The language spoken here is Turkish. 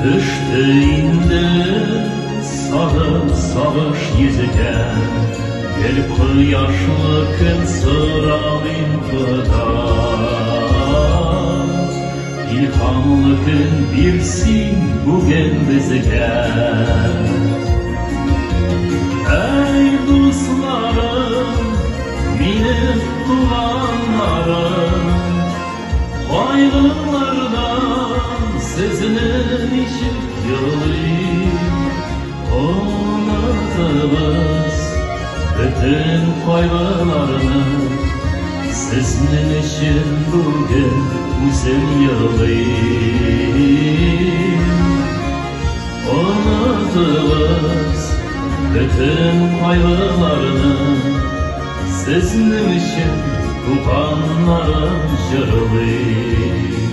Düştüğünde sarış yüzüken gelip yaşlı gün sıralım kadar İlhamlı gün bilsin bugün bizge. Ey dostlarım, benim duanlarım, kaygılardan sizin için yılıyım. Unuttunuz bütün kaygılarını, sizin için bugün uzun yılıyım. Unuttunuz bütün kaygılarını, sizin için tutanlarım jırlıyım.